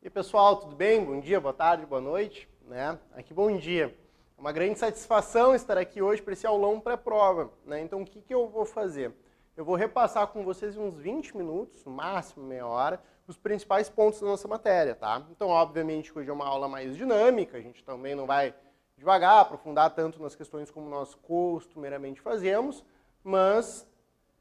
E aí, pessoal, tudo bem? Bom dia, boa tarde, boa noite, né? Aqui bom dia. É uma grande satisfação estar aqui hoje para esse aulão pré-prova, né? Então, o que eu vou fazer? Eu vou repassar com vocês em uns 20 minutos, no máximo meia hora, os principais pontos da nossa matéria, tá? Então, obviamente, hoje é uma aula mais dinâmica, a gente também não vai devagar, aprofundar tanto nas questões como nós costumeiramente fazemos, mas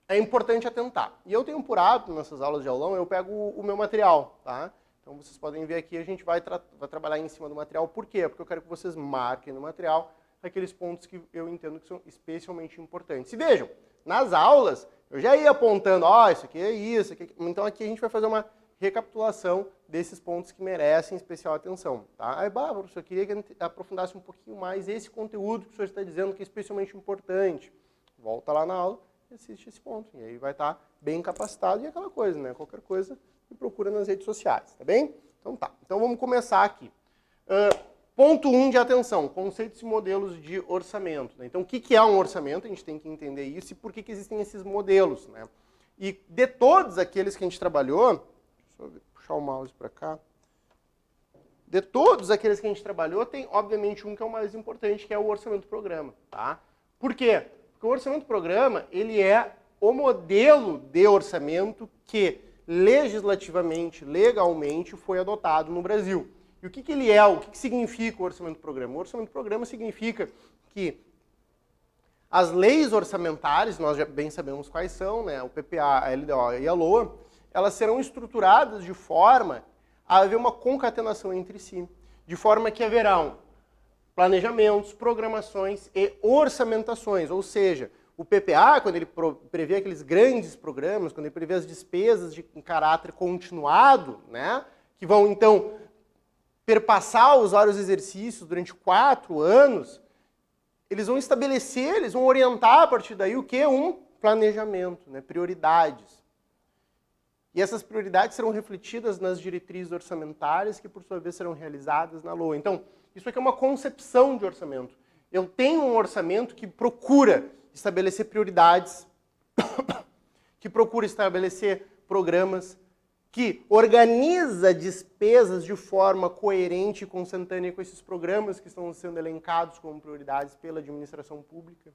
é importante atentar. E eu tenho por hábito, nessas aulas de aulão, eu pego o meu material, tá? Então, vocês podem ver aqui, a gente vai trabalhar em cima do material. Por quê? Porque eu quero que vocês marquem no material aqueles pontos que eu entendo que são especialmente importantes. E vejam, nas aulas, eu já ia apontando, isso aqui é isso, aqui. Então aqui a gente vai fazer uma recapitulação desses pontos que merecem especial atenção. Tá? Aí, professor, eu queria que aprofundasse um pouquinho mais esse conteúdo que o senhor está dizendo que é especialmente importante. Volta lá na aula e assiste esse ponto. E aí vai estar bem capacitado e aquela coisa, né? Qualquer coisa, me procura nas redes sociais, tá bem? Então tá. Então vamos começar aqui. Ponto 1 de atenção, conceitos e modelos de orçamento. Né? Então, o que é um orçamento? A gente tem que entender isso e por que existem esses modelos. Né? E de todos aqueles que a gente trabalhou, deixa eu puxar o mouse para cá. De todos aqueles que a gente trabalhou, tem obviamente um que é o mais importante, que é o orçamento-programa. Tá? Por quê? Porque o orçamento-programa, ele é o modelo de orçamento que legislativamente, legalmente, foi adotado no Brasil. E o que ele é? O que significa o orçamento-programa? O orçamento-programa significa que as leis orçamentárias, nós já bem sabemos quais são, né? O PPA, a LDO e a LOA, elas serão estruturadas de forma a haver uma concatenação entre si, de forma que haverão planejamentos, programações e orçamentações, ou seja, o PPA, quando ele prevê aqueles grandes programas, quando ele prevê as despesas em caráter continuado, né, que vão, então, perpassar os vários exercícios durante 4 anos, eles vão estabelecer, eles vão orientar a partir daí o que? Um planejamento, né, prioridades. E essas prioridades serão refletidas nas diretrizes orçamentárias, que, por sua vez, serão realizadas na LOA. Então, isso aqui é uma concepção de orçamento. Eu tenho um orçamento que procura estabelecer prioridades, que procura estabelecer programas, que organiza despesas de forma coerente e consentânea com esses programas que estão sendo elencados como prioridades pela administração pública.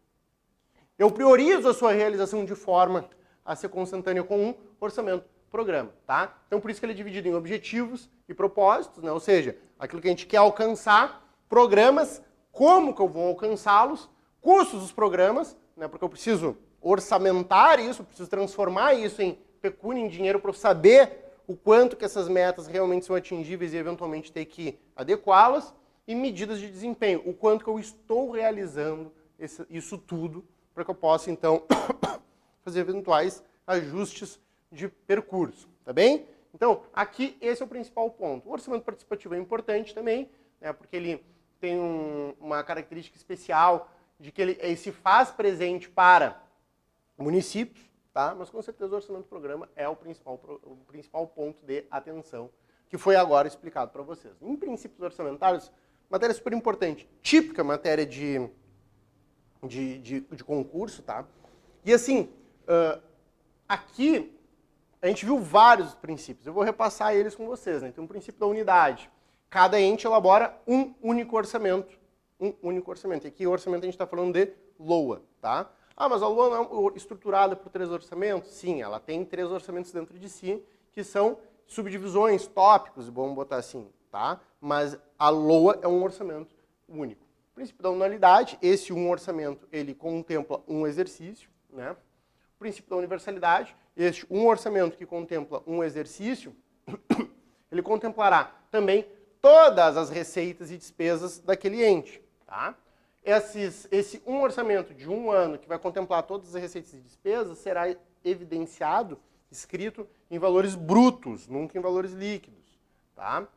Eu priorizo a sua realização de forma a ser consentânea com um orçamento-programa. Tá? Então, por isso que ele é dividido em objetivos e propósitos, né? Ou seja, aquilo que a gente quer alcançar, programas, como que eu vou alcançá-los, custos dos programas, né, porque eu preciso orçamentar isso, preciso transformar isso em pecúnia, em dinheiro, para eu saber o quanto que essas metas realmente são atingíveis e eventualmente ter que adequá-las, e medidas de desempenho, o quanto que eu estou realizando isso tudo, para que eu possa, então, fazer eventuais ajustes de percurso, tá bem? Então, aqui, esse é o principal ponto. O orçamento participativo é importante também, né, porque ele tem uma característica especial de que ele se faz presente para municípios, tá? Mas com certeza o orçamento-programa é o principal ponto de atenção, que foi agora explicado para vocês. Em princípios orçamentários, matéria super importante, típica matéria de concurso, tá? E assim, aqui a gente viu vários princípios, eu vou repassar eles com vocês, né? Tem um princípio da unidade. Cada ente elabora um único orçamento. E aqui o orçamento a gente está falando de LOA, tá? Mas a LOA não é estruturada por 3 orçamentos? Sim, ela tem 3 orçamentos dentro de si, que são subdivisões, tópicos, vamos botar assim, tá? Mas a LOA é um orçamento único. O princípio da unalidade, esse um orçamento, ele contempla um exercício, né? O princípio da universalidade, este um orçamento que contempla um exercício, ele contemplará também todas as receitas e despesas daquele ente. Tá? Esse um orçamento de 1 ano, que vai contemplar todas as receitas e despesas, será evidenciado, escrito em valores brutos, nunca em valores líquidos. Tá?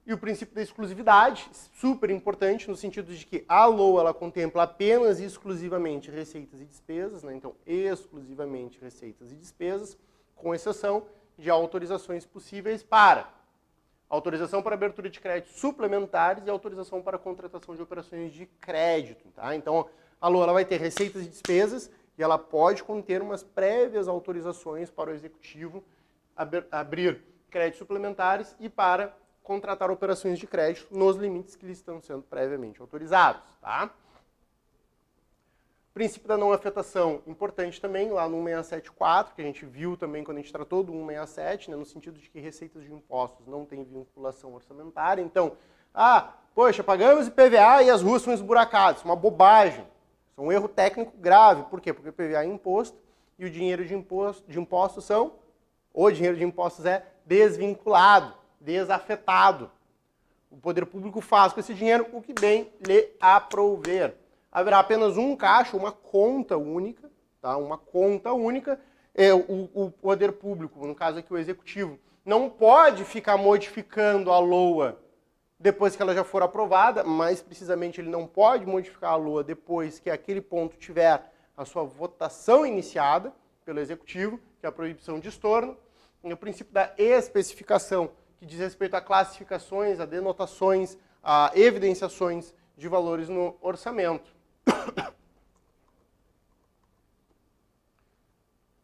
E o princípio da exclusividade, super importante, no sentido de que a LOA ela contempla apenas e exclusivamente receitas e despesas, né? Então, exclusivamente receitas e despesas, com exceção de autorizações possíveis para autorização para abertura de créditos suplementares e autorização para contratação de operações de crédito. Tá? Então, a LOA ela vai ter receitas e despesas e ela pode conter umas prévias autorizações para o executivo abrir créditos suplementares e para contratar operações de crédito nos limites que lhes estão sendo previamente autorizados. Tá? O princípio da não afetação, importante também, lá no 167.4, que a gente viu também quando a gente tratou do 167, né, no sentido de que receitas de impostos não têm vinculação orçamentária. Então, poxa, pagamos IPVA e as ruas são esburacadas. Uma bobagem. Isso é um erro técnico grave. Por quê? Porque o IPVA é imposto e o dinheiro de impostos o dinheiro de impostos é desvinculado, desafetado. O poder público faz com esse dinheiro o que bem lhe aprouver. Haverá apenas um caixa, uma conta única, tá? Uma conta única. O poder público, no caso aqui o executivo, não pode ficar modificando a LOA depois que ela já for aprovada, mais precisamente ele não pode modificar a LOA depois que aquele ponto tiver a sua votação iniciada pelo executivo, que é a proibição de estorno. E o princípio da especificação, que diz respeito a classificações, a denotações, a evidenciações de valores no orçamento.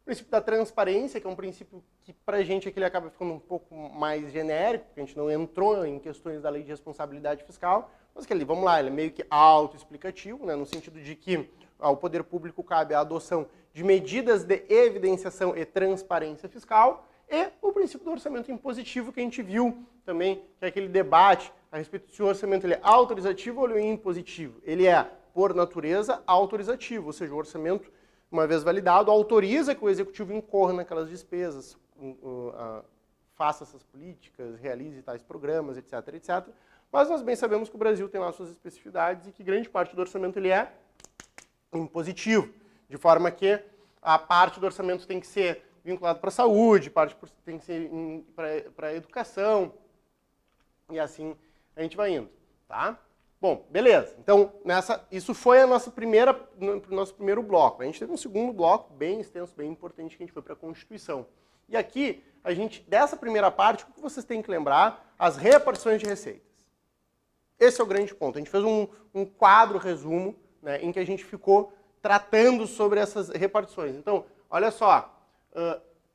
O princípio da transparência, que é um princípio que para a gente aqui ele acaba ficando um pouco mais genérico, porque a gente não entrou em questões da lei de responsabilidade fiscal, mas que ele, vamos lá, ele é meio que autoexplicativo, né, no sentido de que ao poder público cabe a adoção de medidas de evidenciação e transparência fiscal, e o princípio do orçamento impositivo, que a gente viu também, que é aquele debate a respeito se o orçamento ele é autorizativo ou ele é impositivo. Ele é, por natureza, autorizativo, ou seja, o orçamento, uma vez validado, autoriza que o executivo incorra naquelas despesas, faça essas políticas, realize tais programas, etc, etc. Mas nós bem sabemos que o Brasil tem lá suas especificidades e que grande parte do orçamento ele é impositivo, de forma que a parte do orçamento tem que ser vinculada para a saúde, parte tem que ser para a educação, e assim a gente vai indo, tá? Bom, beleza. Então, isso foi o nosso primeiro bloco. A gente teve um segundo bloco bem extenso, bem importante, que a gente foi para a Constituição. E aqui, dessa primeira parte, o que vocês têm que lembrar? As repartições de receitas. Esse é o grande ponto. A gente fez um quadro resumo, né, em que a gente ficou tratando sobre essas repartições. Então, olha só,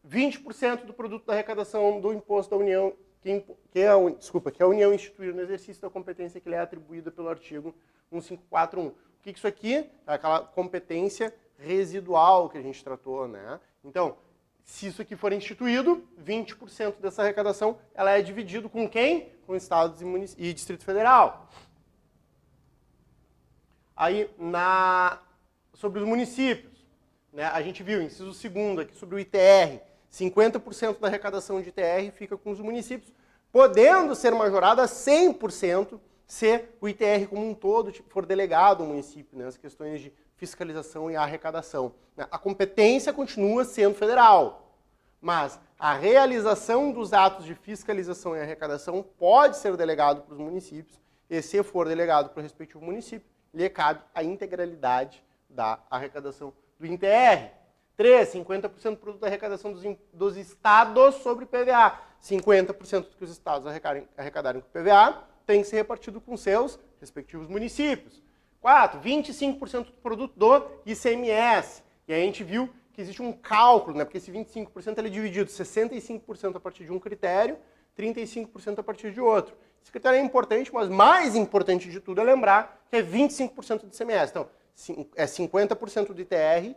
20% do produto da arrecadação do imposto da União, que a União instituir no exercício da competência que lhe é atribuída pelo artigo 1541. O que isso aqui? É aquela competência residual que a gente tratou, né? Então, se isso aqui for instituído, 20% dessa arrecadação ela é dividido com quem? Com estados e Distrito Federal. Aí, sobre os municípios, né, a gente viu, inciso 2º aqui, sobre o ITR, 50% da arrecadação de ITR fica com os municípios, podendo ser majorada a 100% se o ITR como um todo for delegado ao município, né, as questões de fiscalização e arrecadação. A competência continua sendo federal, mas a realização dos atos de fiscalização e arrecadação pode ser delegado para os municípios, e se for delegado para o respectivo município, lhe cabe a integralidade da arrecadação do ITR. 3, 50% do produto da arrecadação dos estados sobre PVA. 50% do que os estados arrecadarem com PVA tem que ser repartido com seus respectivos municípios. 4, 25% do produto do ICMS. E aí a gente viu que existe um cálculo, né? Porque esse 25% ele é dividido 65% a partir de um critério, 35% a partir de outro. Esse critério é importante, mas mais importante de tudo é lembrar que é 25% do ICMS. Então, é 50% do ITR,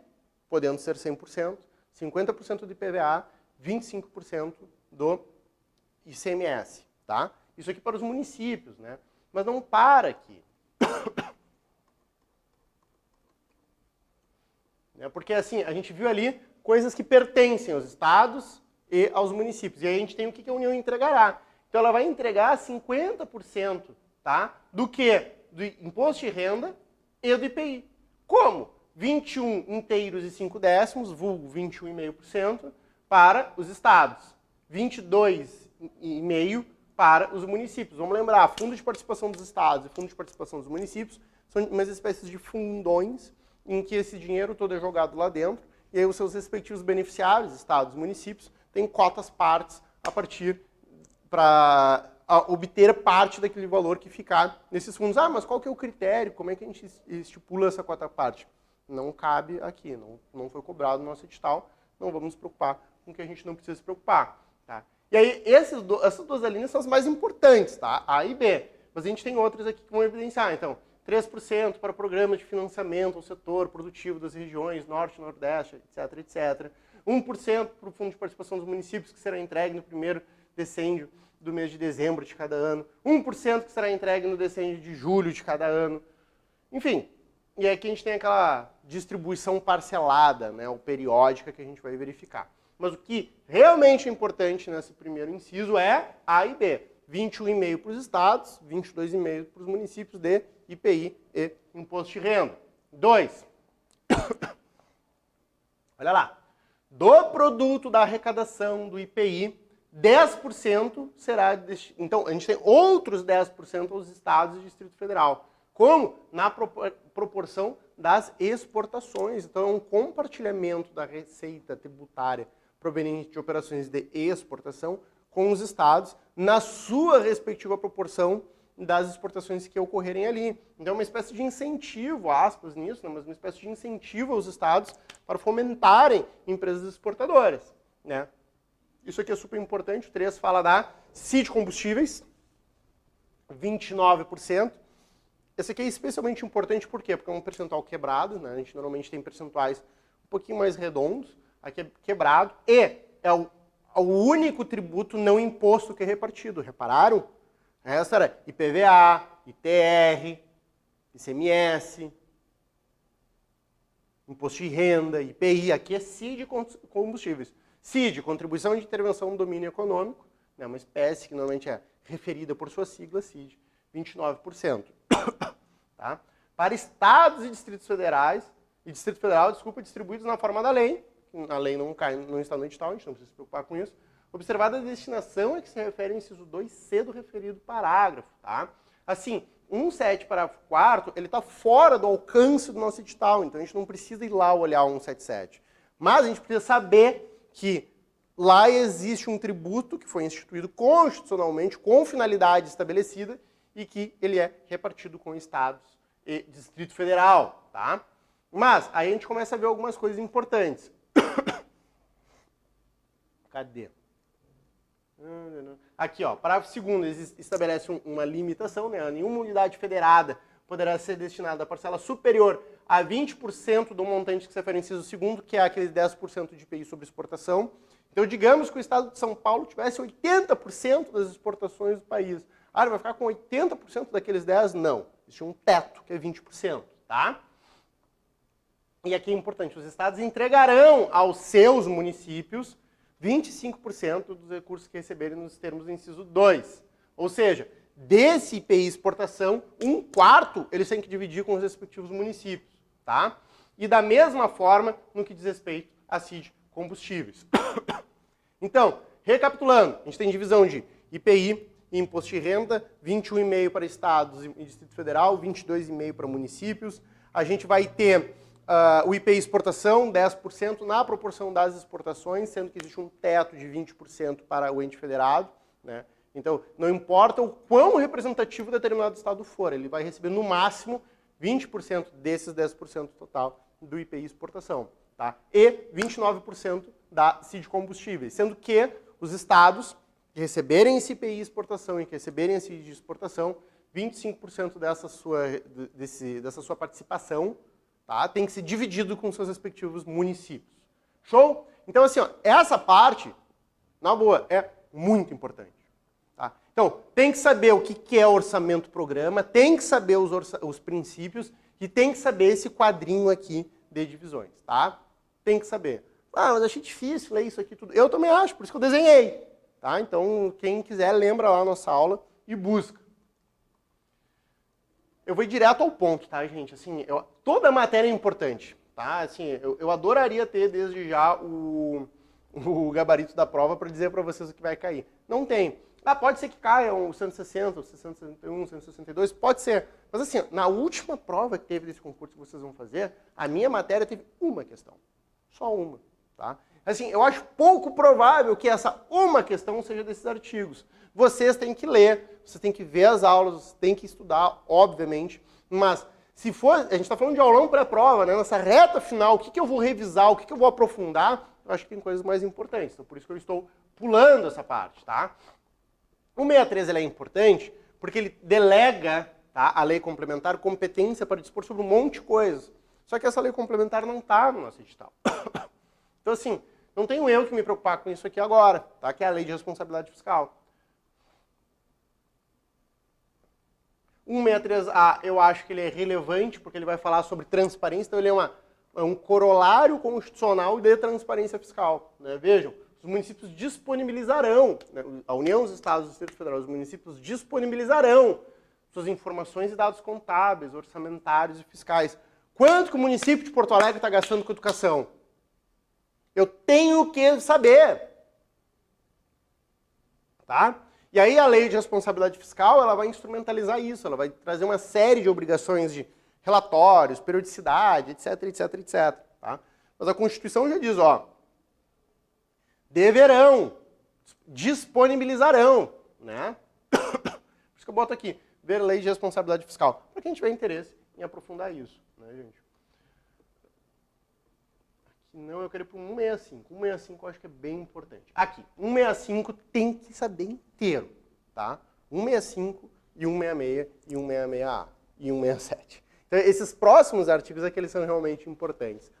podendo ser 100%, 50% do IPVA, 25% do ICMS, tá? Isso aqui para os municípios, né? Mas não para aqui. Porque assim, a gente viu ali coisas que pertencem aos estados e aos municípios. E aí a gente tem o que a União entregará. Então ela vai entregar 50%, tá? Do quê? Do imposto de renda e do IPI. Como? 21 inteiros e 5 décimos, vulgo 21,5% para os estados. 22,5% para os municípios. Vamos lembrar, fundo de participação dos estados e fundo de participação dos municípios são umas espécies de fundões em que esse dinheiro todo é jogado lá dentro e aí os seus respectivos beneficiários, estados e municípios, têm cotas partes a partir para obter parte daquele valor que ficar nesses fundos. Ah, mas qual que é o critério? Como é que a gente estipula essa cota parte? Não cabe aqui, não foi cobrado no nosso edital, não vamos nos preocupar com o que a gente não precisa se preocupar. Tá? E aí, essas duas linhas são as mais importantes, tá? A e B. Mas a gente tem outras aqui que vão evidenciar. Então, 3% para programas de financiamento ao setor produtivo das regiões Norte, Nordeste, etc, etc. 1% para o Fundo de Participação dos Municípios, que será entregue no primeiro decêndio do mês de dezembro de cada ano. 1% que será entregue no decêndio de julho de cada ano. Enfim, e aqui a gente tem aquela distribuição parcelada, né, ou periódica, que a gente vai verificar. Mas o que realmente é importante nesse primeiro inciso é A e B. 21,5% para os estados, 22,5% para os municípios de IPI e Imposto de Renda. 2. Olha lá. Do produto da arrecadação do IPI, 10% será... Então, a gente tem outros 10% aos estados e Distrito Federal. Como? Na proporção das exportações. Então, é um compartilhamento da receita tributária proveniente de operações de exportação com os estados na sua respectiva proporção das exportações que ocorrerem ali. Então, é uma espécie de incentivo, aspas nisso, né? Mas uma espécie de incentivo aos estados para fomentarem empresas exportadoras, né? Isso aqui é super importante. O 3 fala da CID Combustíveis, 29%. Esse aqui é especialmente importante, por quê? Porque é um percentual quebrado, né? A gente normalmente tem percentuais um pouquinho mais redondos, aqui é quebrado, e é o único tributo não imposto que é repartido. Repararam? Essa era IPVA, ITR, ICMS, Imposto de Renda, IPI, aqui é CID Combustíveis. CID, Contribuição de Intervenção no Domínio Econômico, né, uma espécie que normalmente é referida por sua sigla, CID, 29%. Tá? Para estados e distritos federais, Distrito Federal, distribuídos na forma da lei, a lei não cai no estado no edital, a gente não precisa se preocupar com isso, observada a destinação a que se refere ao inciso 2C do referido parágrafo. Tá? Assim, 1.7, parágrafo 4º, ele está fora do alcance do nosso edital, então a gente não precisa ir lá olhar o 177. Mas a gente precisa saber que lá existe um tributo que foi instituído constitucionalmente, com finalidade estabelecida, e que ele é repartido com estados e Distrito Federal. Tá? Mas aí a gente começa a ver algumas coisas importantes. Cadê? Aqui, ó, parágrafo 2º estabelece uma limitação, né? Nenhuma unidade federada poderá ser destinada a parcela superior a 20% do montante que se refere ao inciso 2º, que é aquele 10% de IPI sobre exportação. Então, digamos que o estado de São Paulo tivesse 80% das exportações do país. Ah, ele vai ficar com 80% daqueles 10%? Não. Existe um teto, que é 20%, tá? E aqui é importante, os estados entregarão aos seus municípios 25% dos recursos que receberem nos termos do inciso 2. Ou seja, desse IPI exportação, 1/4 eles têm que dividir com os respectivos municípios. Tá? E da mesma forma no que diz respeito a CID Combustíveis. Então, recapitulando, a gente tem divisão de IPI e Imposto de Renda, 21,5% para estados e Distrito Federal, 22,5% para municípios. A gente vai ter o IPI exportação, 10% na proporção das exportações, sendo que existe um teto de 20% para o ente federado. Né? Então, não importa o quão representativo determinado estado for, ele vai receber no máximo 20% desses 10% total do IPI exportação. Tá? E 29% da CID Combustíveis, sendo que os estados que receberem esse IPI exportação e que receberem esse CID exportação, 25% dessa sua participação, tá, tem que ser dividido com seus respectivos municípios. Show? Então, assim, ó, essa parte, na boa, é muito importante. Tá? Então, tem que saber o que é orçamento-programa, tem que saber os princípios e tem que saber esse quadrinho aqui de divisões. Tá? Tem que saber. Ah, mas achei difícil ler isso aqui tudo. Eu também acho, por isso que eu desenhei. Tá? Então, quem quiser, lembra lá a nossa aula e busca. Eu vou ir direto ao ponto, tá, gente? Assim, toda matéria é importante, tá? Assim, eu adoraria ter desde já o gabarito da prova para dizer para vocês o que vai cair. Não tem. Ah, pode ser que caia um 160, 161, 162, pode ser. Mas assim, na última prova que teve desse concurso que vocês vão fazer, a minha matéria teve uma questão. Só uma, tá? Assim, eu acho pouco provável que essa uma questão seja desses artigos. Vocês têm que ler, vocês têm que ver as aulas, vocês têm que estudar, obviamente. Mas, se for, a gente está falando de aulão pré-prova, né? Nessa reta final, o que eu vou revisar, o que eu vou aprofundar, eu acho que tem coisas mais importantes. Então, por isso que eu estou pulando essa parte, tá? O 63 ele é importante porque ele delega, tá, a lei complementar competência para dispor sobre um monte de coisas. Só que essa lei complementar não está no nosso edital. Então, assim, não tenho eu que me preocupar com isso aqui agora, tá? Que é a lei de responsabilidade fiscal. 163A, eu acho que ele é relevante, porque ele vai falar sobre transparência, então ele é um corolário constitucional de transparência fiscal, né? Vejam, os municípios disponibilizarão, né? A União, os Estados e o Distrito Federal, os municípios disponibilizarão suas informações e dados contábeis, orçamentários e fiscais. Quanto que o município de Porto Alegre está gastando com educação? Eu tenho que saber. Tá? E aí a lei de responsabilidade fiscal, ela vai instrumentalizar isso, ela vai trazer uma série de obrigações de relatórios, periodicidade, etc, etc, etc. Tá? Mas a Constituição já diz, ó, deverão, disponibilizarão, né? Por isso que eu boto aqui, ver lei de responsabilidade fiscal, para quem tiver interesse em aprofundar isso, né, gente? Não, eu quero ir para o 165. 165 eu acho que é bem importante. Aqui, 165 tem que saber inteiro, tá? 165 e 166 e 166A e 167. Então, esses próximos artigos aqui, eles são realmente importantes,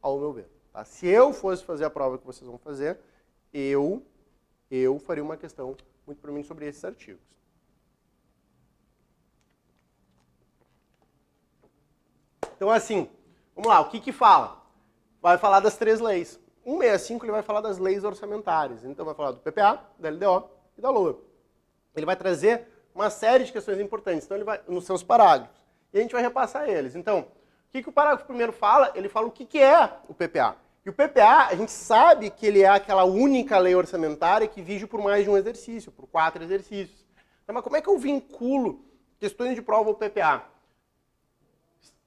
ao meu ver. Tá? Se eu fosse fazer a prova que vocês vão fazer, eu faria uma questão muito provavelmente sobre esses artigos. Então, assim, vamos lá, o que que fala? Vai falar das 3 leis. 165 ele vai falar das leis orçamentárias. Então vai falar do PPA, da LDO e da LOA. Ele vai trazer uma série de questões importantes. Então ele vai nos seus parágrafos. E a gente vai repassar eles. Então, o que o parágrafo primeiro fala? Ele fala o que é o PPA. E o PPA, a gente sabe que ele é aquela única lei orçamentária que vige por mais de um exercício, por 4 exercícios. Então, mas como é que eu vinculo questões de prova ao PPA?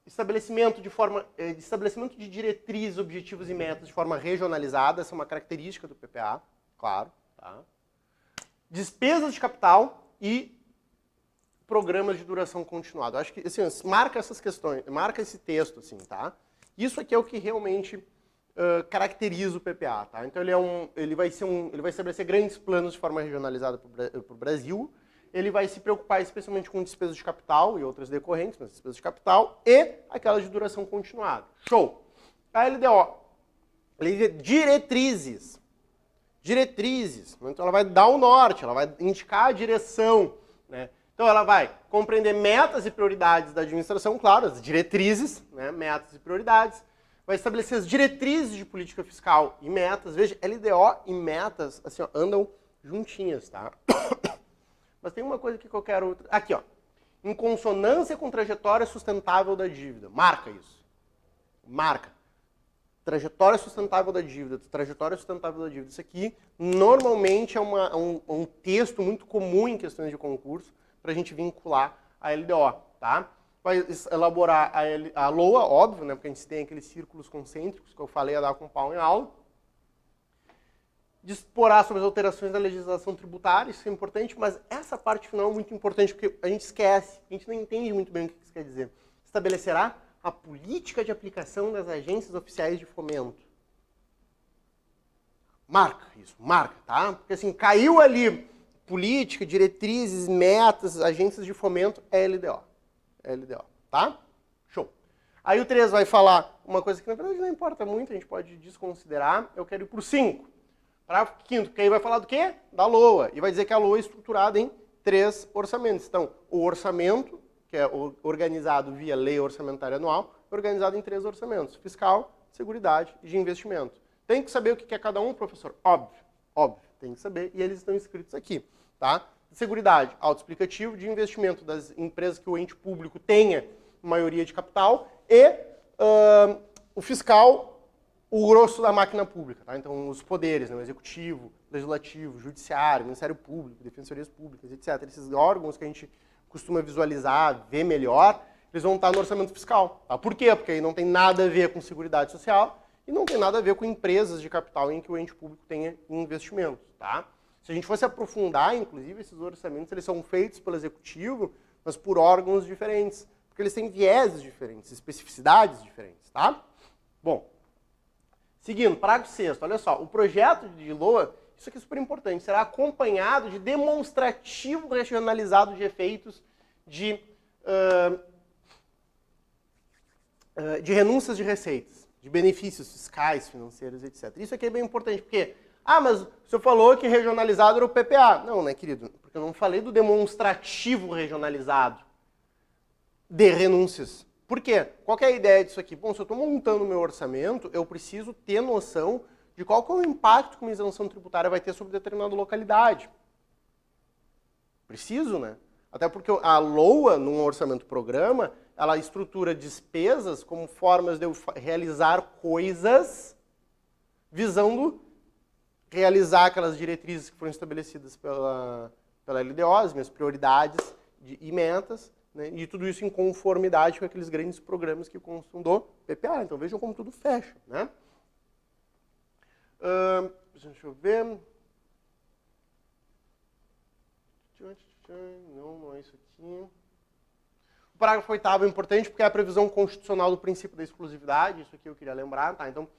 Estabelecimento de diretrizes, objetivos e metas de forma regionalizada, essa é uma característica do PPA, claro. Tá? Despesas de capital e programas de duração continuada. Eu acho que, assim, marca essas questões, marca esse texto, assim, tá? Isso aqui é o que realmente caracteriza o PPA, tá? Então ele vai estabelecer grandes planos de forma regionalizada para o Brasil. Ele vai se preocupar especialmente com despesas de capital e outras decorrentes, mas despesas de capital e aquelas de duração continuada. Show! A LDO, lei de diretrizes. Diretrizes. Então ela vai dar o norte, ela vai indicar a direção, né? Então ela vai compreender metas e prioridades da administração, claro, as diretrizes, né? Metas e prioridades. Vai estabelecer as diretrizes de política fiscal e metas. Veja, LDO e metas assim, ó, andam juntinhas, tá? Mas tem uma coisa aqui que eu quero... Aqui, ó. Em consonância com trajetória sustentável da dívida. Marca isso. Marca. Trajetória sustentável da dívida. Trajetória sustentável da dívida. Isso aqui, normalmente, é um texto muito comum em questões de concurso para a gente vincular a LDO, tá? Vai elaborar a LOA, óbvio, né? Porque a gente tem aqueles círculos concêntricos que eu falei a dar com pau em aula. Disporá sobre as alterações da legislação tributária, isso é importante, mas essa parte final é muito importante porque a gente esquece, a gente não entende muito bem o que isso quer dizer. Estabelecerá a política de aplicação das agências oficiais de fomento. Marca isso, marca, tá? Porque assim, caiu ali política, diretrizes, metas, agências de fomento, é LDO. É LDO, tá? Show. Aí o 3 vai falar uma coisa que na verdade não importa muito, a gente pode desconsiderar, eu quero ir pro 5. Parágrafo 5º, que aí vai falar do quê? Da LOA. E vai dizer que a LOA é estruturada em 3 orçamentos. Então, o orçamento, que é organizado via lei orçamentária anual, é organizado em 3 orçamentos. Fiscal, seguridade e de investimento. Tem que saber o que é cada um, professor? Óbvio, óbvio. Tem que saber e eles estão escritos aqui. Tá? Seguridade, autoexplicativo, de investimento das empresas que o ente público tenha maioria de capital e o fiscal, o grosso da máquina pública, tá? Então os poderes, né? O executivo, legislativo, judiciário, Ministério Público, defensorias públicas, etc. Esses órgãos que a gente costuma visualizar, ver melhor, eles vão estar no orçamento fiscal. Tá? Por quê? Porque aí não tem nada a ver com seguridade social e não tem nada a ver com empresas de capital em que o ente público tenha investimentos. Tá? Se a gente fosse aprofundar, inclusive, esses orçamentos, eles são feitos pelo executivo, mas por órgãos diferentes, porque eles têm vieses diferentes, especificidades diferentes. Tá? Bom, seguindo, parágrafo 6º, olha só, o projeto de LOA, isso aqui é super importante, será acompanhado de demonstrativo regionalizado de efeitos de renúncias de receitas, de benefícios fiscais, financeiros, etc. Isso aqui é bem importante, porque, mas o senhor falou que regionalizado era o PPA. Não, né, querido? Porque eu não falei do demonstrativo regionalizado de renúncias. Por quê? Qual que é a ideia disso aqui? Bom, se eu estou montando o meu orçamento, eu preciso ter noção de qual que é o impacto que uma isenção tributária vai ter sobre determinada localidade. Preciso, né? Até porque a LOA, num orçamento-programa, ela estrutura despesas como formas de eu realizar coisas visando realizar aquelas diretrizes que foram estabelecidas pela LDO, as minhas prioridades e metas, né? E tudo isso em conformidade com aqueles grandes programas que constam do PPA. Então vejam como tudo fecha, né? Deixa eu ver. Não é isso aqui. O parágrafo 8º é importante porque é a previsão constitucional do princípio da exclusividade. Isso aqui eu queria lembrar, tá? Então,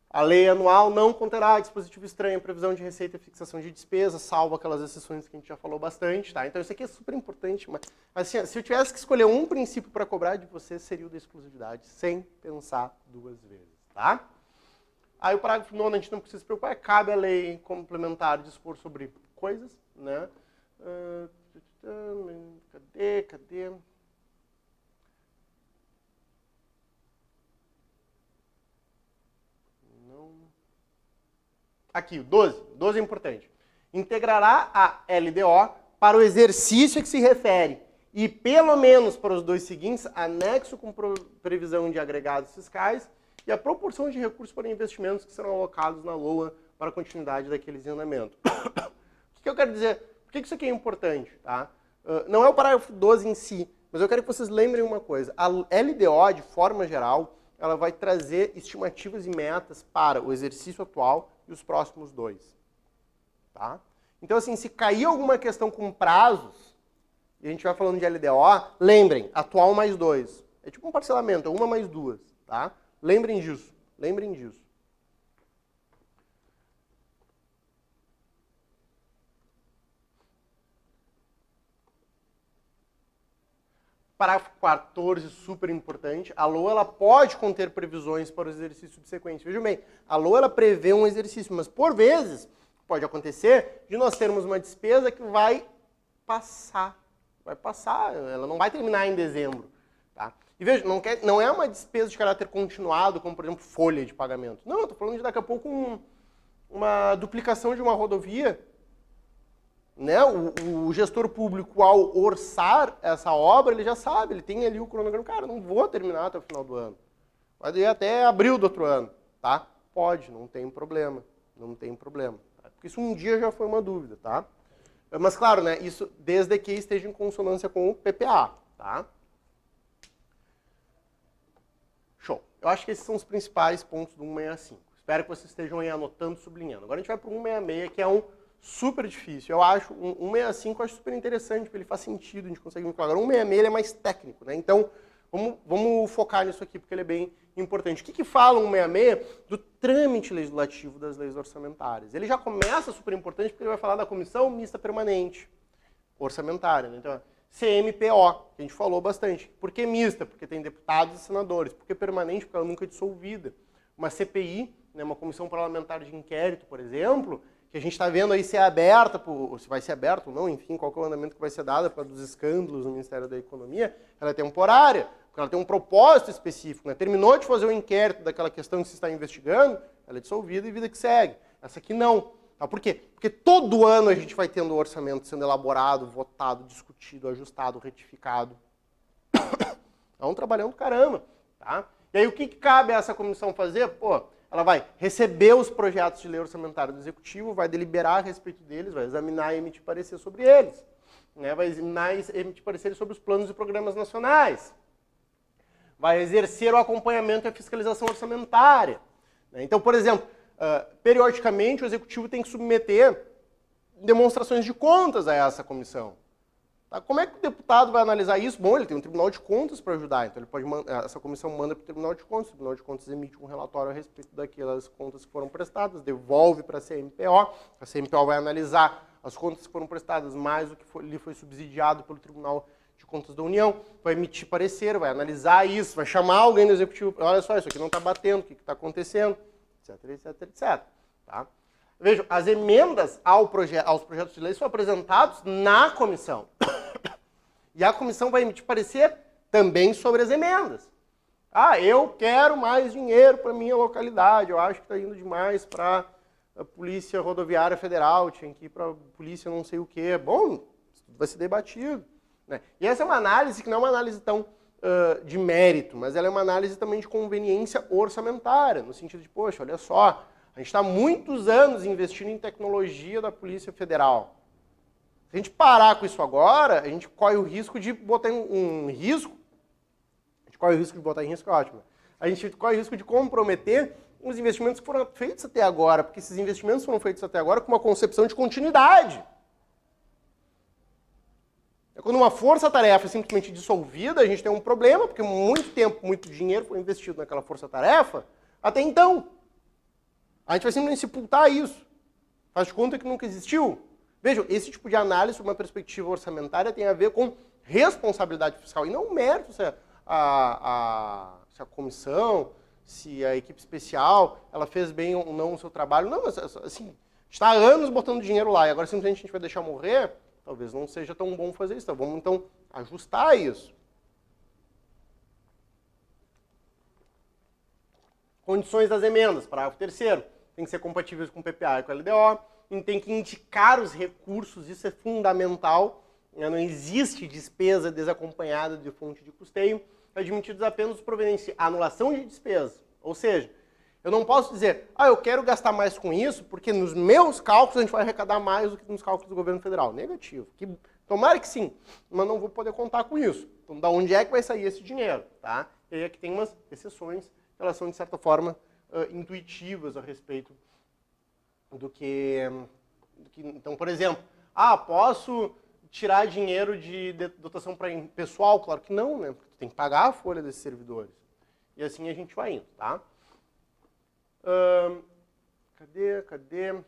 a lei anual não conterá dispositivo estranho, previsão de receita e fixação de despesas, salvo aquelas exceções que a gente já falou bastante, tá? Então, isso aqui é super importante. Mas assim, se eu tivesse que escolher um princípio para cobrar de você, seria o da exclusividade, sem pensar duas vezes, tá? Aí o parágrafo 9º, a gente não precisa se preocupar, cabe à lei complementar dispor sobre coisas, né? Cadê? Não. Aqui, o 12. 12 é importante. Integrará a LDO para o exercício a que se refere e, pelo menos para os dois seguintes, anexo com previsão de agregados fiscais e a proporção de recursos para investimentos que serão alocados na LOA para a continuidade daquele isenamento. O que eu quero dizer? Por que isso aqui é importante? Tá? Não é o parágrafo 12 em si, mas eu quero que vocês lembrem uma coisa. A LDO, de forma geral, ela vai trazer estimativas e metas para o exercício atual e os próximos 2. Tá? Então, assim, se cair alguma questão com prazos, e a gente vai falando de LDO, lembrem, atual mais 2. É tipo um parcelamento, é 1 mais 2. Tá? Lembrem disso. Lembrem disso. Parágrafo 14, super importante. A LOA ela pode conter previsões para os exercícios subsequentes. Vejam bem, a LOA ela prevê um exercício, mas por vezes pode acontecer de nós termos uma despesa que vai passar. Vai passar, ela não vai terminar em dezembro. Tá? E veja, não é uma despesa de caráter continuado, como por exemplo folha de pagamento. Não, eu estou falando de daqui a pouco uma duplicação de uma rodovia. Né? O gestor público, ao orçar essa obra, ele já sabe, ele tem ali o cronograma. Cara, não vou terminar até o final do ano. Pode ir até abril do outro ano. Tá? Pode, não tem problema. Não tem problema. Tá? Porque isso um dia já foi uma dúvida. Tá? Mas claro, né, isso desde que esteja em consonância com o PPA. Tá? Show. Eu acho que esses são os principais pontos do 165. Espero que vocês estejam aí anotando, sublinhando. Agora a gente vai para o 166, que é um super difícil. Eu acho, 165 eu acho super interessante, porque ele faz sentido, a gente consegue vincular. Agora, 166 ele é mais técnico, né? Então, vamos focar nisso aqui, porque ele é bem importante. O que fala o 166 do trâmite legislativo das leis orçamentárias? Ele já começa super importante, porque ele vai falar da Comissão Mista Permanente Orçamentária. Né? Então, CMPO, que a gente falou bastante. Por que mista? Porque tem deputados e senadores. Por que permanente? Porque ela nunca é dissolvida. Uma CPI, né, uma Comissão Parlamentar de Inquérito, por exemplo, que a gente está vendo aí se é aberta, se vai ser aberta ou não, enfim, qual que é o andamento que vai ser dado por causa dos escândalos no Ministério da Economia, ela é temporária, porque ela tem um propósito específico. Né? Terminou de fazer o inquérito daquela questão que se está investigando, ela é dissolvida e vida que segue. Essa aqui não. Tá? Por quê? Porque todo ano a gente vai tendo o orçamento sendo elaborado, votado, discutido, ajustado, retificado. É um trabalhão do caramba. Tá? E aí o que cabe a essa comissão fazer? Pô, ela vai receber os projetos de lei orçamentária do Executivo, vai deliberar a respeito deles, vai examinar e emitir parecer sobre eles. Né? Vai examinar e emitir parecer sobre os planos e programas nacionais. Vai exercer o acompanhamento e a fiscalização orçamentária. Né? Então, por exemplo, periodicamente o Executivo tem que submeter demonstrações de contas a essa comissão. Tá? Como é que o deputado vai analisar isso? Bom, ele tem um Tribunal de Contas para ajudar, então ele pode essa comissão manda para o Tribunal de Contas, o Tribunal de Contas emite um relatório a respeito daquelas contas que foram prestadas, devolve para a CMPO vai analisar as contas que foram prestadas, mais o que lhe foi subsidiado pelo Tribunal de Contas da União, vai emitir parecer, vai analisar isso, vai chamar alguém do Executivo, olha só, isso aqui não está batendo, o que está acontecendo, etc. Tá? Vejam, as emendas aos projetos de lei são apresentados na comissão. E a comissão vai emitir parecer também sobre as emendas. Ah, eu quero mais dinheiro para a minha localidade, eu acho que está indo demais para a Polícia Rodoviária Federal, tinha que ir para a polícia não sei o quê. Bom, isso tudo vai ser debatido. Né? E essa é uma análise que não é uma análise tão de mérito, mas ela é uma análise também de conveniência orçamentária, no sentido de, poxa, olha só, a gente está há muitos anos investindo em tecnologia da Polícia Federal. Se a gente parar com isso agora, a gente corre o risco de botar em risco. A gente corre o risco de botar em risco, é ótimo. A gente corre o risco de comprometer os investimentos que foram feitos até agora, porque esses investimentos foram feitos até agora com uma concepção de continuidade. Quando uma força-tarefa é simplesmente dissolvida, a gente tem um problema, porque muito tempo, muito dinheiro foi investido naquela força-tarefa até então. A gente vai simplesmente sepultar isso. Faz de conta que nunca existiu. Vejam, esse tipo de análise, sob uma perspectiva orçamentária, tem a ver com responsabilidade fiscal. E não mérito se a comissão, se a equipe especial, ela fez bem ou não o seu trabalho. Não, mas assim, está há anos botando dinheiro lá e agora simplesmente a gente vai deixar morrer, talvez não seja tão bom fazer isso. Então, vamos, então, ajustar isso. Condições das emendas, parágrafo 3º. Tem que ser compatíveis com o PPA e com o LDO. Tem que indicar os recursos, isso é fundamental. Não existe despesa desacompanhada de fonte de custeio. Admitidos apenas os provenientes de anulação de despesa. Ou seja, eu não posso dizer, eu quero gastar mais com isso, porque nos meus cálculos a gente vai arrecadar mais do que nos cálculos do governo federal. Negativo. Tomara que sim, mas não vou poder contar com isso. Então, da onde é que vai sair esse dinheiro? Tá? E aí aqui tem umas exceções, que elas são, de certa forma, intuitivas a respeito do que... Então, por exemplo, posso tirar dinheiro de dotação para pessoal? Claro que não, né? Porque tu tem que pagar a folha desses servidores. E assim a gente vai indo, tá? Cadê?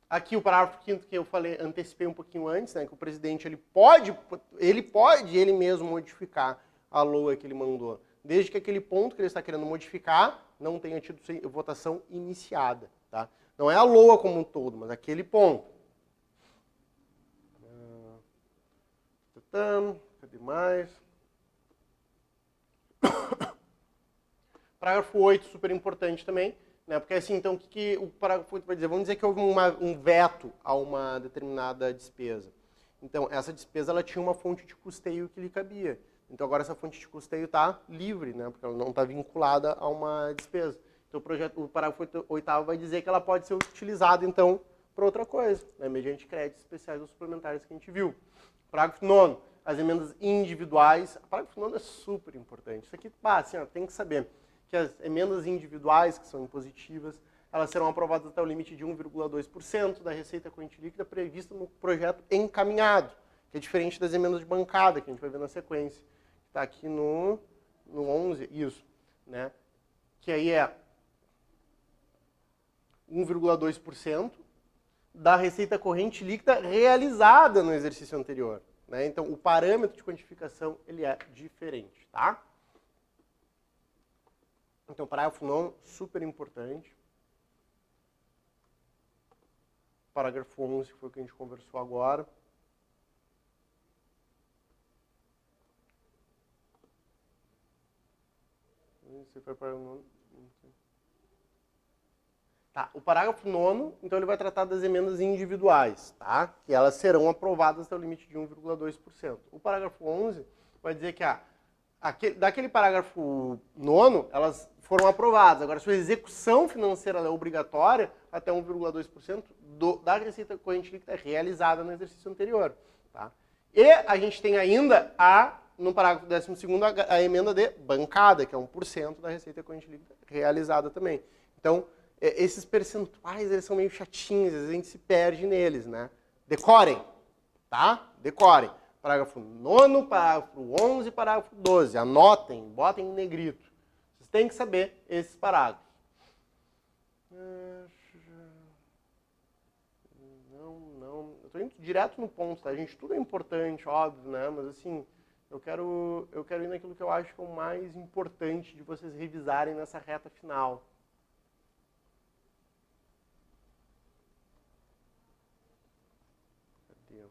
Aqui o parágrafo 5º que eu falei, antecipei um pouquinho antes, né? Que o presidente ele pode ele mesmo modificar a LOA que ele mandou, desde que aquele ponto que ele está querendo modificar não tenha tido votação iniciada, tá? Não é a LOA como um todo, mas aquele ponto. Cadê mais? Parágrafo 8, super importante também, né? Porque assim, então, o que o parágrafo 8 vai dizer? Vamos dizer que houve um veto a uma determinada despesa. Então, essa despesa ela tinha uma fonte de custeio que lhe cabia. Então, agora essa fonte de custeio está livre, né? Porque ela não está vinculada a uma despesa. Então, o parágrafo 8º vai dizer que ela pode ser utilizada, então, para outra coisa, né? Mediante créditos especiais ou suplementares que a gente viu. Parágrafo 9º, as emendas individuais. O parágrafo 9º é super importante. Isso aqui, assim, tem que saber que as emendas individuais, que são impositivas, elas serão aprovadas até o limite de 1,2% da receita corrente líquida prevista no projeto encaminhado, que é diferente das emendas de bancada, que a gente vai ver na sequência. Está aqui no 11, isso, né? Que aí é 1,2% da receita corrente líquida realizada no exercício anterior, né? Então, o parâmetro de quantificação ele é diferente, tá? Então, parágrafo 9, super importante. Parágrafo 11, que foi o que a gente conversou agora. Esse foi o parágrafo 9. Tá, o parágrafo 9º, então ele vai tratar das emendas individuais, tá? Que elas serão aprovadas até o limite de 1,2%. O parágrafo 11 vai dizer que daquele parágrafo 9º, elas foram aprovadas. Agora, sua execução financeira é obrigatória até 1,2% da receita corrente líquida realizada no exercício anterior, tá? E a gente tem ainda no parágrafo 12º, a emenda de bancada, que é 1% da receita corrente líquida realizada também. Então, esses percentuais, eles são meio chatinhos, às vezes a gente se perde neles, né? Decorem, tá? Decorem. Parágrafo 9º, parágrafo 11 e parágrafo 12. Anotem, botem em negrito. Vocês têm que saber esses parágrafos. Não. Eu estou indo direto no ponto, tá? Gente, tudo é importante, óbvio, né? Mas assim, eu quero ir naquilo que eu acho que é o mais importante de vocês revisarem nessa reta final. Cadê?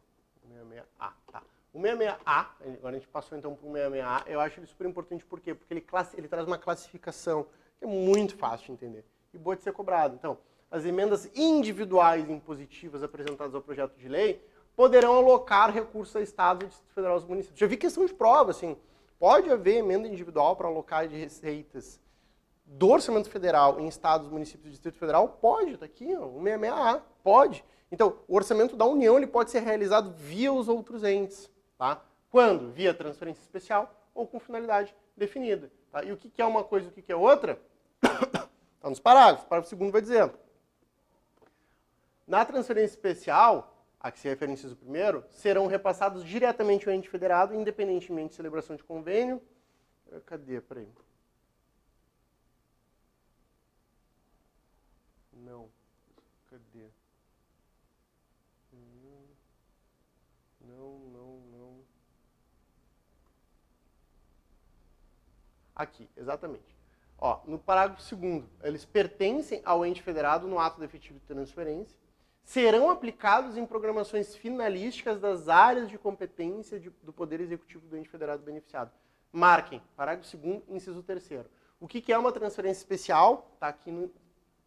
66A, tá. O 66A, agora a gente passou então para o 66A, eu acho ele super importante, por quê? Porque ele traz uma classificação que é muito fácil de entender e boa de ser cobrado. Então, as emendas individuais impositivas apresentadas ao projeto de lei poderão alocar recursos a Estados, Distrito Federal e aos municípios. Já vi questão de prova, assim, pode haver emenda individual para alocar de receitas do orçamento federal em estados, municípios e Distrito Federal? Pode, tá aqui, ó, o 66A, pode. Então, o orçamento da União ele pode ser realizado via os outros entes, tá? Quando? Via transferência especial ou com finalidade definida, tá? E o que é uma coisa e o que é outra? Está nos parágrafos. O parágrafo 2º vai dizer: na transferência especial, a que se refere ao inciso 1º, serão repassados diretamente ao ente federado, independentemente de celebração de convênio. Cadê? Peraí. Não. Cadê? Não. Aqui, exatamente. Ó, no parágrafo 2º, eles pertencem ao ente federado no ato efetivo de transferência, serão aplicados em programações finalísticas das áreas de competência do Poder Executivo do ente federado beneficiado. Marquem, parágrafo 2º, inciso 3º. O que é uma transferência especial? Está aqui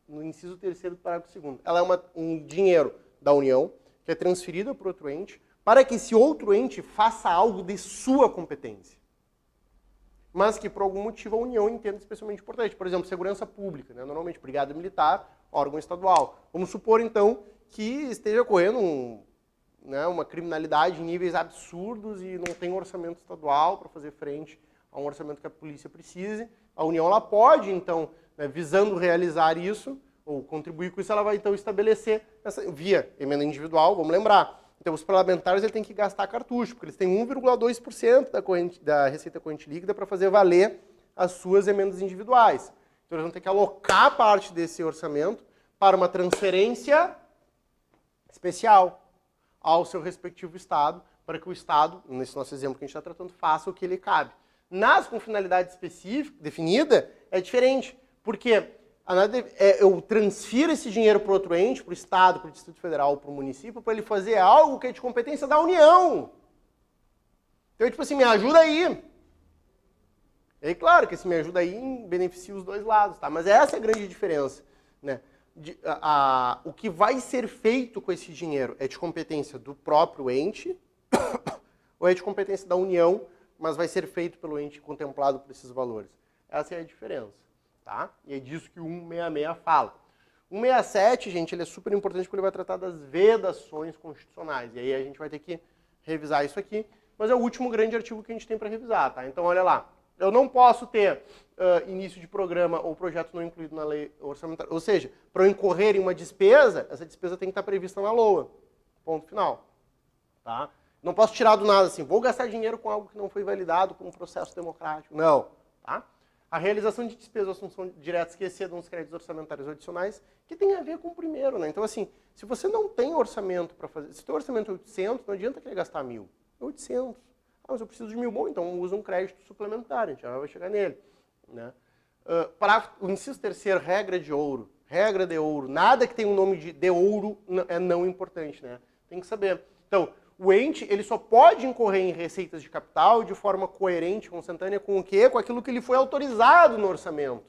no inciso 3º do parágrafo 2º. Ela é um dinheiro da União que é transferido para outro ente para que esse outro ente faça algo de sua competência, mas que por algum motivo a União entenda especialmente importante. Por exemplo, segurança pública, né? Normalmente brigada militar, órgão estadual. Vamos supor, então, que esteja ocorrendo uma criminalidade em níveis absurdos e não tem orçamento estadual para fazer frente a um orçamento que a polícia precise. A União ela pode, então, né, visando realizar isso, ou contribuir com isso, ela vai, então, estabelecer, via emenda individual, vamos lembrar. Então, os parlamentares têm que gastar cartucho, porque eles têm 1,2% da receita corrente líquida para fazer valer as suas emendas individuais. Então, eles vão ter que alocar parte desse orçamento para uma transferência especial ao seu respectivo Estado, para que o Estado, nesse nosso exemplo que a gente está tratando, faça o que lhe cabe. Nas com finalidade específica, definida, é diferente, porque eu transfiro esse dinheiro para outro ente, para o Estado, para o Distrito Federal, para o município, para ele fazer algo que é de competência da União. Então, tipo assim, me ajuda aí. E aí, claro que esse me ajuda aí beneficia os dois lados, tá? Mas essa é a grande diferença, né? O que vai ser feito com esse dinheiro é de competência do próprio ente ou é de competência da União, mas vai ser feito pelo ente contemplado por esses valores. Essa é a diferença, tá? E é disso que o 166 fala. O 167, gente, ele é super importante porque ele vai tratar das vedações constitucionais. E aí a gente vai ter que revisar isso aqui, mas é o último grande artigo que a gente tem para revisar, tá? Então, olha lá. Eu não posso ter início de programa ou projeto não incluído na lei orçamentária. Ou seja, para eu incorrer em uma despesa, essa despesa tem que estar prevista na LOA. Ponto final. Tá? Não posso tirar do nada assim, vou gastar dinheiro com algo que não foi validado com um processo democrático. Não. Tá? A realização de despesas ou assunção diretas que excedam os créditos orçamentários adicionais, que tem a ver com o primeiro. Né? Então, assim, se você não tem orçamento para fazer... Se o teu orçamento é 800, não adianta querer gastar 1.000. É 800. Ah, mas eu preciso de 1.000, bom, então usa um crédito suplementar, a gente já vai chegar nele. Né? O inciso 3º, regra de ouro. Regra de ouro. Nada que tenha um nome de ouro é não importante, né? Tem que saber. Então, o ente, ele só pode incorrer em receitas de capital de forma coerente, consentânea com o quê? Com aquilo que ele foi autorizado no orçamento.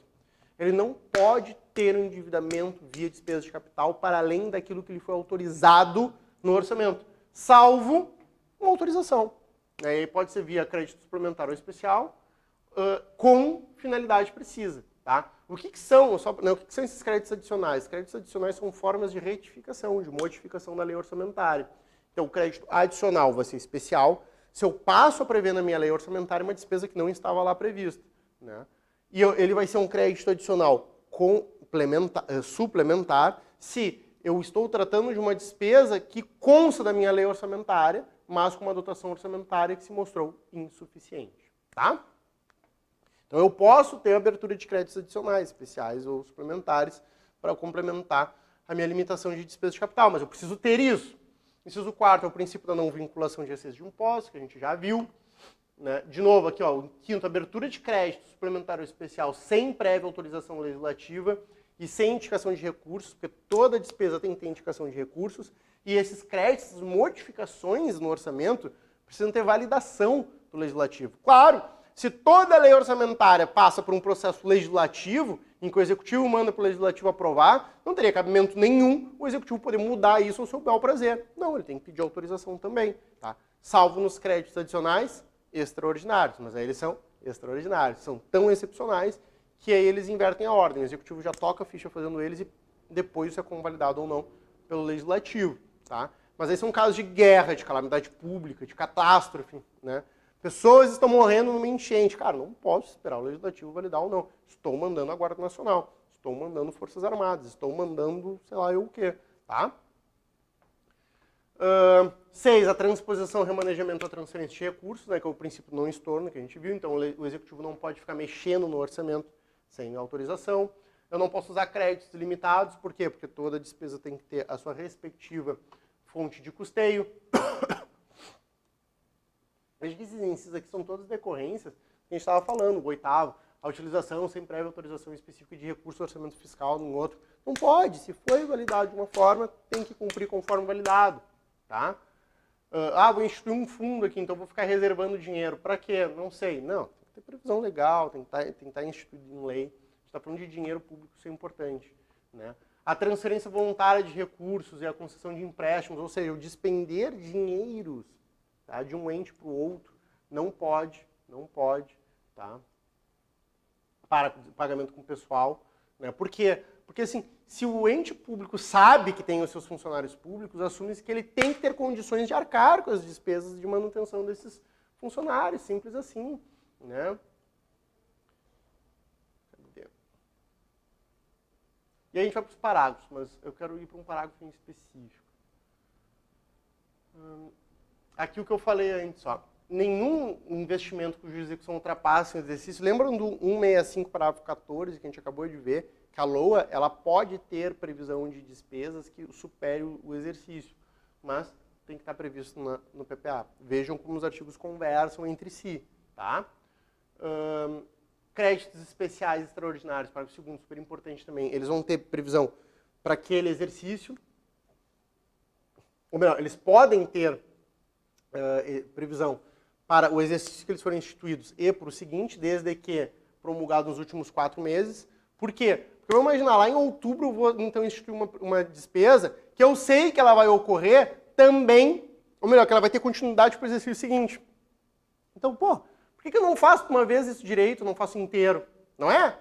Ele não pode ter um endividamento via despesa de capital para além daquilo que ele foi autorizado no orçamento, salvo uma autorização. Aí pode ser via crédito suplementar ou especial, com finalidade precisa. Tá? O que são esses créditos adicionais? Créditos adicionais são formas de retificação, de modificação da lei orçamentária. Então, o crédito adicional vai ser especial se eu passo a prever na minha lei orçamentária uma despesa que não estava lá prevista. Né? E ele vai ser um crédito adicional suplementar se eu estou tratando de uma despesa que consta da minha lei orçamentária, mas com uma dotação orçamentária que se mostrou insuficiente, tá? Então eu posso ter abertura de créditos adicionais, especiais ou suplementares, para complementar a minha limitação de despesa de capital, mas eu preciso ter isso. Inciso 4 é o princípio da não vinculação de receitas de impostos, que a gente já viu. Né? De novo, aqui, ó, o quinto, abertura de crédito suplementar ou especial sem prévia autorização legislativa e sem indicação de recursos, porque toda despesa tem que ter indicação de recursos, e esses créditos, modificações no orçamento, precisam ter validação do legislativo. Claro, se toda lei orçamentária passa por um processo legislativo, em que o executivo manda para o legislativo aprovar, não teria cabimento nenhum o executivo poder mudar isso ao seu bel prazer. Não, ele tem que pedir autorização também, tá? Salvo nos créditos adicionais extraordinários, mas aí eles são extraordinários, são tão excepcionais que aí eles invertem a ordem. O executivo já toca a ficha fazendo eles e depois isso é convalidado ou não pelo legislativo, tá? Mas aí são casos de guerra, de calamidade pública, de catástrofe, né? Pessoas estão morrendo numa enchente. Cara, não posso esperar o legislativo validar ou não. Estou mandando a Guarda Nacional, estou mandando Forças Armadas, estou mandando sei lá eu o quê, tá? 6, a transposição, remanejamento ou transferência de recursos, né, que é o princípio não estorno que a gente viu. Então o executivo não pode ficar mexendo no orçamento sem autorização. Eu não posso usar créditos limitados, por quê? Porque toda despesa tem que ter a sua respectiva fonte de custeio. Veja que esses incisos aqui são todas decorrências que a gente estava falando. O 8º, a utilização sem prévia autorização específica de recurso do orçamento fiscal num outro. Não pode. Se foi validado de uma forma, tem que cumprir conforme validado. Tá? Vou instituir um fundo aqui, então vou ficar reservando dinheiro. Para quê? Não sei. Não, tem que ter previsão legal, tem que estar instituído em lei. A gente está falando de dinheiro público, isso é importante. Né? A transferência voluntária de recursos e a concessão de empréstimos, ou seja, o despender dinheiros, tá, de um ente para o outro, não pode, tá? Para pagamento com o pessoal. Né? Por quê? Porque, assim, se o ente público sabe que tem os seus funcionários públicos, assume-se que ele tem que ter condições de arcar com as despesas de manutenção desses funcionários, simples assim. Né? E aí a gente vai para os parágrafos, mas eu quero ir para um parágrafo em específico. Aqui o que eu falei antes, ó. Nenhum investimento cuja execução ultrapasse o exercício. Lembram do 165, parágrafo 14, que a gente acabou de ver? Que a LOA ela pode ter previsão de despesas que supere o exercício, mas tem que estar previsto no PPA. Vejam como os artigos conversam entre si. Tá? Créditos especiais extraordinários, parágrafo 2º, super importante também. Eles vão ter previsão para aquele exercício. Ou melhor, eles podem ter previsão para o exercício que eles forem instituídos e para o seguinte, desde que promulgado nos últimos 4 meses. Por quê? Porque vamos imaginar, lá em outubro eu vou então instituir uma despesa que eu sei que ela vai ocorrer também, ou melhor, que ela vai ter continuidade para o exercício seguinte. Então, por que eu não faço uma vez isso direito, não faço inteiro? Não é?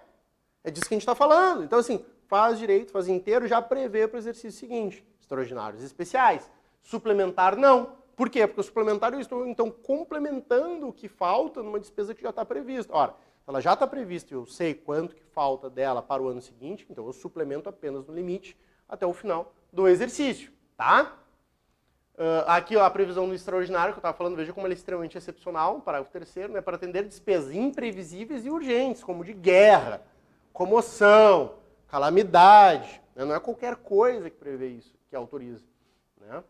É disso que a gente está falando. Então, assim, faz direito, faz inteiro, já prevê para o exercício seguinte. Extraordinários especiais. Suplementar, não. Por quê? Porque o suplementar eu estou, então, complementando o que falta numa despesa que já está prevista. Ora, ela já está prevista e eu sei quanto que falta dela para o ano seguinte, então eu suplemento apenas no limite até o final do exercício, tá? Aqui ó, a previsão do extraordinário que eu estava falando, veja como ela é extremamente excepcional, parágrafo 3º, né, para atender despesas imprevisíveis e urgentes, como de guerra, comoção, calamidade, né? Não é qualquer coisa que prevê isso, que autoriza, né?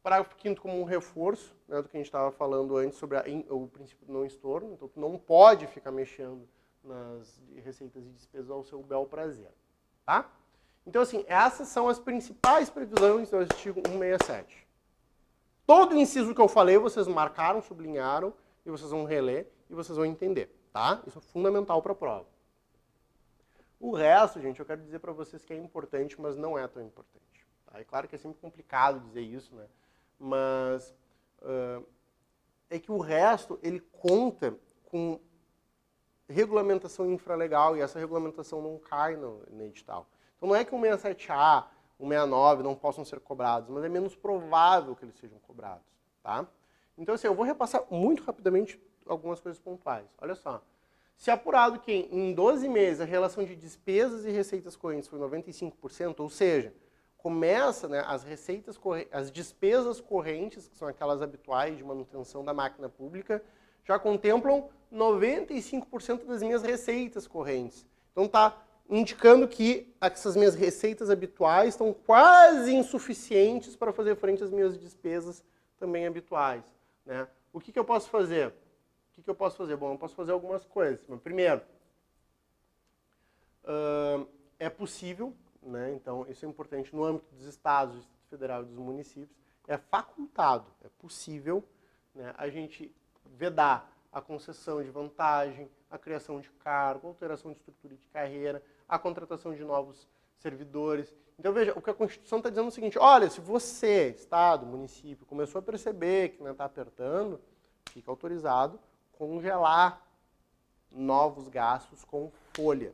Parágrafo 5º como um reforço, né, do que a gente estava falando antes sobre o princípio do não estorno. Então, tu não pode ficar mexendo nas receitas e despesas ao seu bel prazer. Tá? Então, assim, essas são as principais previsões do artigo 167. Todo o inciso que eu falei, vocês marcaram, sublinharam, e vocês vão reler e vocês vão entender. Tá? Isso é fundamental para a prova. O resto, gente, eu quero dizer para vocês que é importante, mas não é tão importante. É claro que é sempre complicado dizer isso, né? Mas é que o resto, ele conta com regulamentação infralegal e essa regulamentação não cai no edital. Então não é que o 67A, o 69 não possam ser cobrados, mas é menos provável que eles sejam cobrados, tá? Então assim, eu vou repassar muito rapidamente algumas coisas pontuais. Olha só. Se apurado que em 12 meses a relação de despesas e receitas correntes foi 95%, ou seja, começa, né, as despesas correntes, que são aquelas habituais de manutenção da máquina pública, já contemplam 95% das minhas receitas correntes. Então está indicando que essas minhas receitas habituais estão quase insuficientes para fazer frente às minhas despesas também habituais, né? O que eu posso fazer? O que eu posso fazer? Bom, eu posso fazer algumas coisas. Mas, primeiro, é possível, né? Então isso é importante no âmbito dos estados, do Distrito Federal e dos municípios, é facultado, é possível, né, a gente vedar a concessão de vantagem, a criação de cargo, a alteração de estrutura de carreira, a contratação de novos servidores. Então, veja, o que a Constituição está dizendo é o seguinte: olha, se você, Estado, município, começou a perceber que está apertando, fica autorizado congelar novos gastos com folha.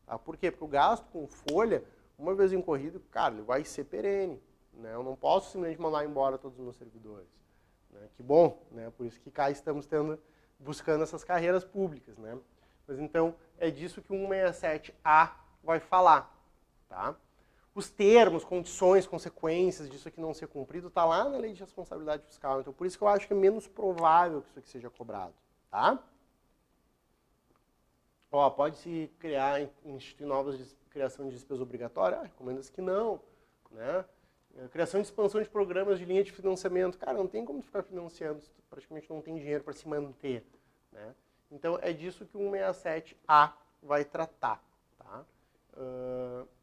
Tá? Por quê? Porque o gasto com folha, uma vez incorrido, cara, ele vai ser perene. Né? Eu não posso simplesmente mandar embora todos os meus servidores. Né? Que bom, né? Por isso que cá estamos buscando essas carreiras públicas. Né? Mas então, é disso que o 167A vai falar. Tá? Os termos, condições, consequências disso aqui não ser cumprido, está lá na Lei de Responsabilidade Fiscal. Então, por isso que eu acho que é menos provável que isso aqui seja cobrado. Tá? Ó, pode-se instituir novas criação de despesa obrigatória? Recomenda-se que não. Né? Criação e expansão de programas de linha de financiamento. Cara, não tem como ficar financiando, praticamente não tem dinheiro para se manter. Né? Então, é disso que o 167A vai tratar. Tá?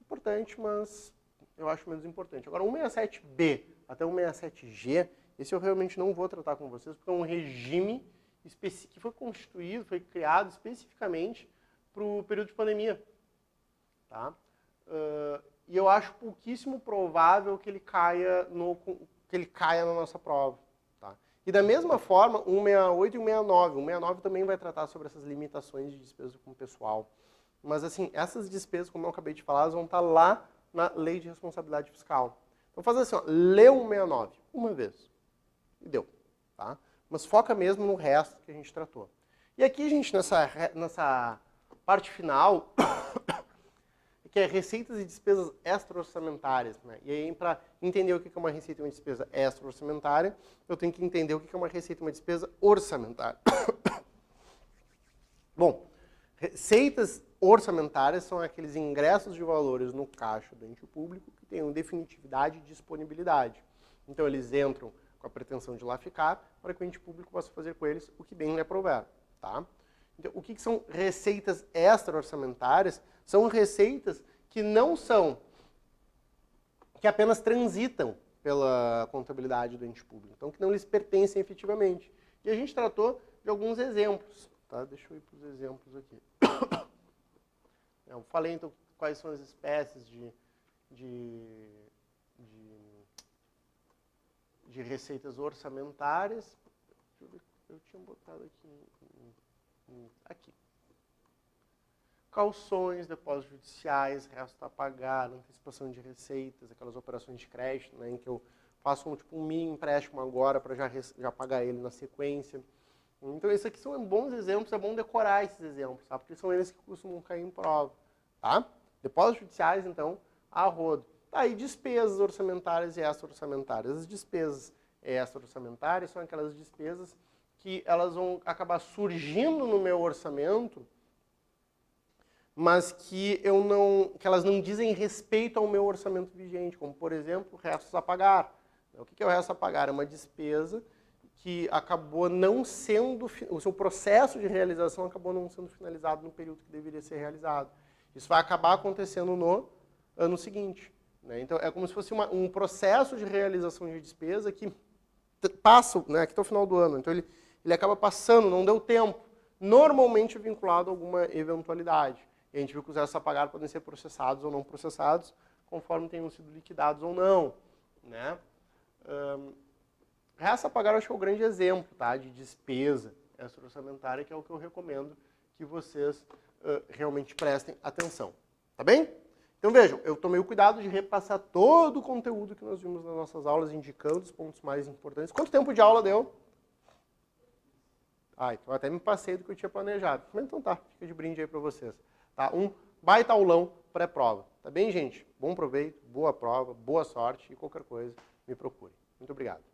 Importante, mas eu acho menos importante. Agora, o 167B até o 167G, esse eu realmente não vou tratar com vocês, porque é um regime que foi constituído, foi criado especificamente para o período de pandemia. Tá? E eu acho pouquíssimo provável que ele caia na nossa prova. Tá? E da mesma forma, o 168 e o 169. O 169 também vai tratar sobre essas limitações de despesa com o pessoal. Mas, assim, essas despesas, como eu acabei de falar, elas vão estar lá na Lei de Responsabilidade Fiscal. Então, faz assim, ó, lê o 169 uma vez. E deu. Tá? Mas foca mesmo no resto que a gente tratou. E aqui, gente, nessa parte final, que é receitas e despesas extra-orçamentárias. Né? E aí, para entender o que é uma receita e uma despesa extra-orçamentária, eu tenho que entender o que é uma receita e uma despesa orçamentária. Bom, receitas orçamentárias são aqueles ingressos de valores no caixa do ente público que tenham definitividade e disponibilidade. Então, eles entram com a pretensão de lá ficar, para que o ente público possa fazer com eles o que bem lhe aprouver. Tá? Então, o que são receitas extra-orçamentárias? São receitas que não são, que apenas transitam pela contabilidade do ente público, então que não lhes pertencem efetivamente. E a gente tratou de alguns exemplos. Tá? Deixa eu ir para os exemplos aqui. Eu falei, então, quais são as espécies de receitas orçamentárias. Deixa eu ver, eu tinha botado aqui. Calções, depósitos judiciais, resto a pagar, antecipação de receitas, aquelas operações de crédito, né, em que eu faço um mini empréstimo agora para já pagar ele na sequência. Então, esses aqui são bons exemplos, é bom decorar esses exemplos, tá? Porque são eles que costumam cair em prova. Tá? Depósitos judiciais, então, a rodo. Tá, e despesas orçamentárias e extra-orçamentárias. As despesas extra-orçamentárias são aquelas despesas que elas vão acabar surgindo no meu orçamento, mas que elas não dizem respeito ao meu orçamento vigente, como, por exemplo, restos a pagar. O que é o resto a pagar? É uma despesa que acabou não sendo, o seu processo de realização acabou não sendo finalizado no período que deveria ser realizado. Isso vai acabar acontecendo no ano seguinte. Né? Então, é como se fosse um processo de realização de despesa que passa, né, aqui até o final do ano. Então, ele acaba passando, não deu tempo. Normalmente é vinculado a alguma eventualidade. E a gente viu que os restos a pagar podem ser processados ou não processados, conforme tenham sido liquidados ou não. Né? Restos a pagar, eu acho que é o grande exemplo, tá, de despesa extra-orçamentária, que é o que eu recomendo que vocês realmente prestem atenção. Tá bem? Então, vejam, eu tomei o cuidado de repassar todo o conteúdo que nós vimos nas nossas aulas, indicando os pontos mais importantes. Quanto tempo de aula deu? Então até me passei do que eu tinha planejado. Mas então tá, fica de brinde aí para vocês. Tá? Um baita aulão pré-prova. Tá? Tá bem, gente? Bom proveito, boa prova, boa sorte e qualquer coisa, me procure. Muito obrigado.